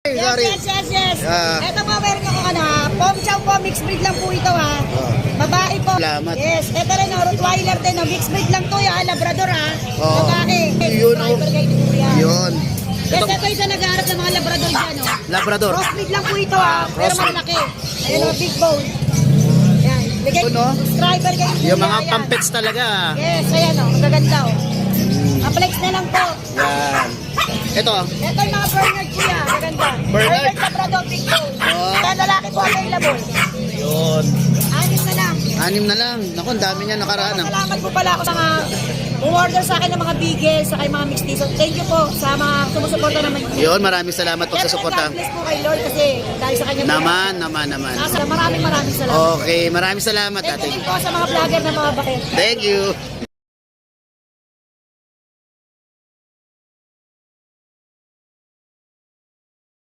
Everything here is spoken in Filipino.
Yes. Ito po, meron ako Pom Chow po, mixed breed lang po ito ha. Babae po. Salamat. Yes, ito rin Rottweiler din, mixed breed lang to yung Labrador ha. Babae. Yun o. Yun. Yes, ito yung nag-aarap ng mga Labrador dyan o. Labrador. Crossbreed lang po ito ha, pero malaki. Ayun o, big bone. Yan. Bigay subscriber kayo. Yung mga pampets talaga. Yes, ayan o, magaganda o. Aplex na lang po. Yan. Ito. Ito yung mga Bernard kuya, maganda. Bernard. Labrador, big bone. Kaya lalaki po available. Yun. 6 na lang. 6 na lang. Naku, ang dami niya nakaraan. Salamat po pala ako sa mga umorder sa akin ng mga bigel, sa mga mixed Thank you po sa mga sumusuporta naman. Yun, maraming salamat po sa suporta. God bless po kay Lord kasi dahil sa kanya. Naman. Maraming salamat. Okay, maraming salamat, ate. Thank you po sa mga vlogger na mga bakit. Thank you.